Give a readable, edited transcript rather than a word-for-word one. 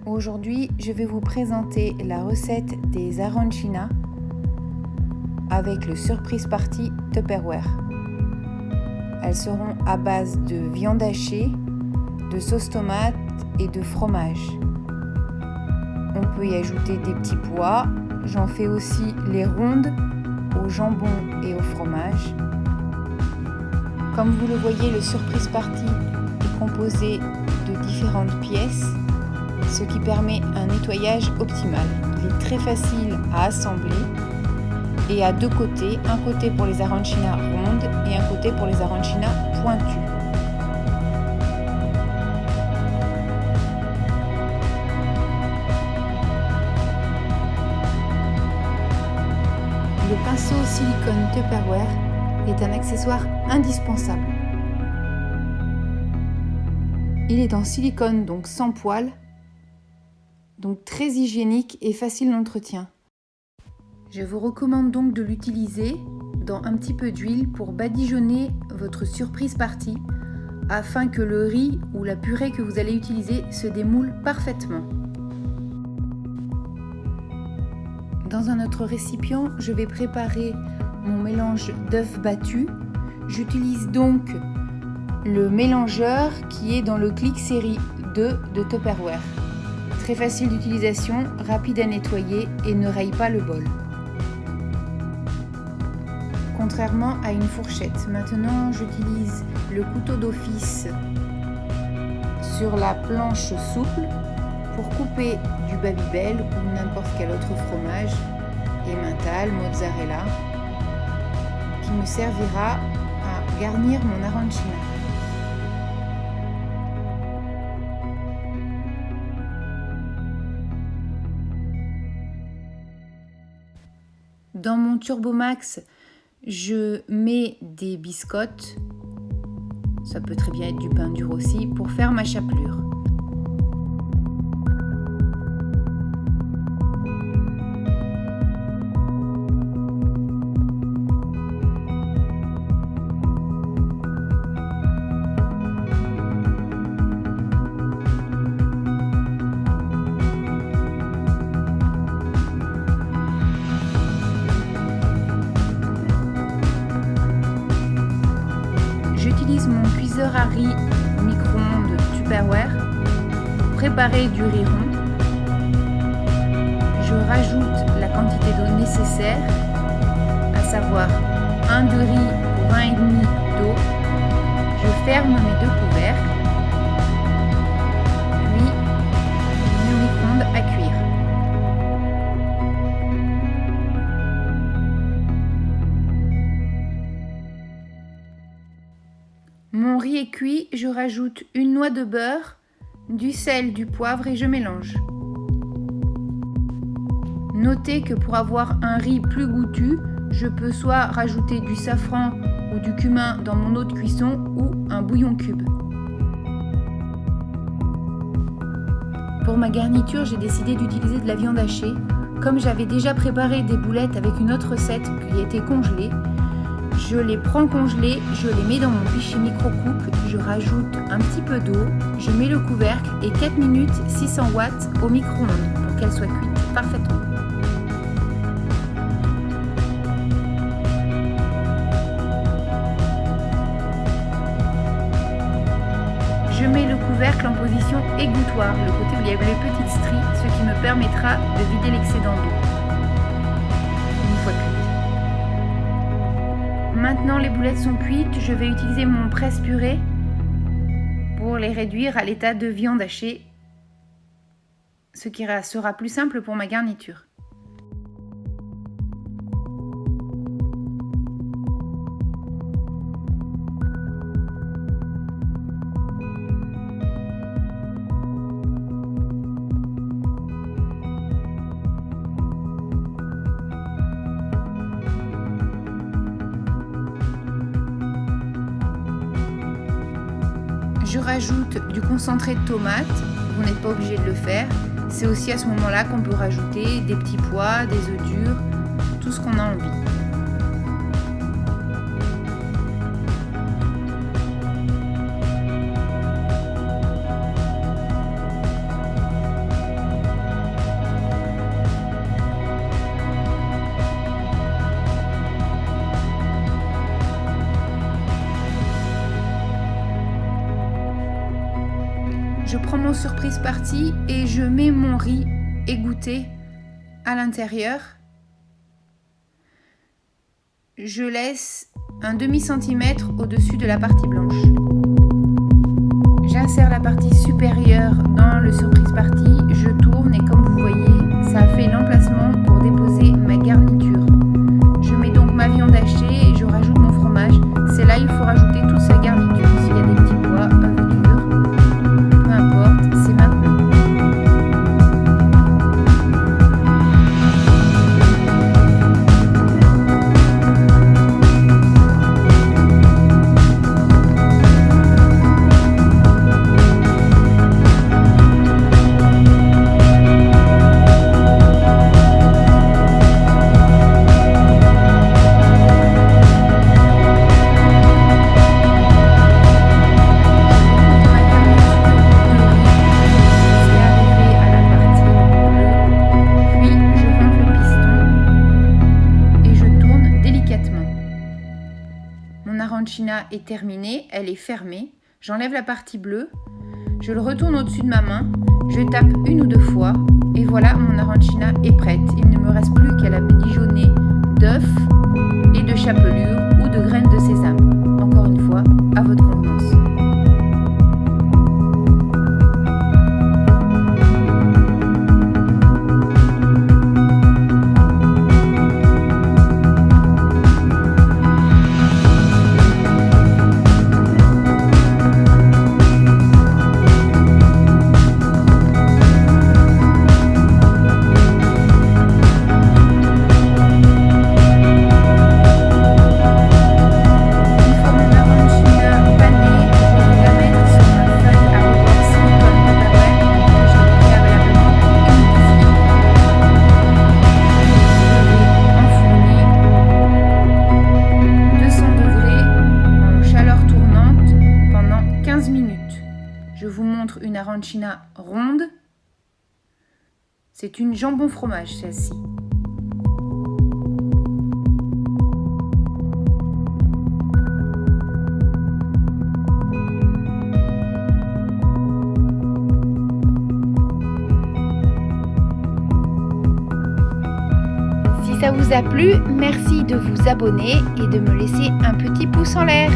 Aujourd'hui, je vais vous présenter la recette des arancina avec le Surprise Party Tupperware. Elles seront à base de viande hachée, de sauce tomate et de fromage. On peut y ajouter des petits pois. J'en fais aussi les rondes au jambon et au fromage. Comme vous le voyez, le Surprise Party est composé de différentes pièces, ce qui permet un nettoyage optimal. Il est très facile à assembler et à deux côtés, un côté pour les arancina rondes et un côté pour les arancina pointues. Le pinceau silicone Tupperware est un accessoire indispensable. Il est en silicone, donc sans poils, donc très hygiénique et facile d'entretien. Je vous recommande donc de l'utiliser dans un petit peu d'huile pour badigeonner votre Surprise Party afin que le riz ou la purée que vous allez utiliser se démoule parfaitement. Dans un autre récipient, je vais préparer mon mélange d'œufs battus. J'utilise donc le mélangeur qui est dans le Click Série 2 de Tupperware. Très facile d'utilisation, rapide à nettoyer et ne raye pas le bol. Contrairement à une fourchette. Maintenant, j'utilise le couteau d'office sur la planche souple pour couper du Babybel ou n'importe quel autre fromage, Emmental, mozzarella, qui me servira à garnir mon arancina. Dans mon Turbomax, je mets des biscottes, ça peut très bien être du pain dur aussi, pour faire ma chapelure. J'utilise mon cuiseur à riz micro-ondes Tupperware pour préparer du riz rond. Je rajoute la quantité d'eau nécessaire, à savoir 1 de riz pour 1,5 d'eau. Je ferme mes deux couvercles, puis je mets au micro-ondes à cuire. Mon riz est cuit, je rajoute une noix de beurre, du sel, du poivre et je mélange. Notez que pour avoir un riz plus goûtu, je peux soit rajouter du safran ou du cumin dans mon eau de cuisson ou un bouillon cube. Pour ma garniture, j'ai décidé d'utiliser de la viande hachée. Comme j'avais déjà préparé des boulettes avec une autre recette qui était congelée, je les prends congelées, je les mets dans mon pichet micro-coupe, je rajoute un petit peu d'eau, je mets le couvercle et 4 minutes 600 watts au micro-ondes pour qu'elles soient cuites parfaitement. Je mets le couvercle en position égouttoir, le côté où il y a les petites stries, ce qui me permettra de vider l'excédent d'eau une fois cuite. Maintenant les boulettes sont cuites, je vais utiliser mon presse-purée pour les réduire à l'état de viande hachée, ce qui sera plus simple pour ma garniture. Je rajoute du concentré de tomate, vous n'êtes pas obligé de le faire. C'est aussi à ce moment-là qu'on peut rajouter des petits pois, des œufs durs, tout ce qu'on a envie. prends mon surprise party et je mets mon riz égoutté à l'intérieur. Je laisse un demi-centimètre au-dessus de la partie blanche. J'insère la partie supérieure dans le surprise party, je tourne et comme vous voyez, ça fait l'emplacement pour déposer ma garniture. Je mets donc ma viande hachée et je rajoute mon fromage. C'est là il faut rajouter toute sa garniture. S'il y a des petits pois, œufs durs, peu importe, c'est maintenant. Mon arancina est terminée, elle est fermée. J'enlève la partie bleue, je le retourne au-dessus de ma main, je tape 1 ou 2 fois et voilà, mon arancina est prête. Il ne me reste plus qu'à la badigeonner d'œufs et de chapelure ou de graines de sésame. Encore une fois, à votre convenance. Je vous montre une arancina ronde. C'est une jambon fromage celle-ci. Si ça vous a plu, merci de vous abonner et de me laisser un petit pouce en l'air.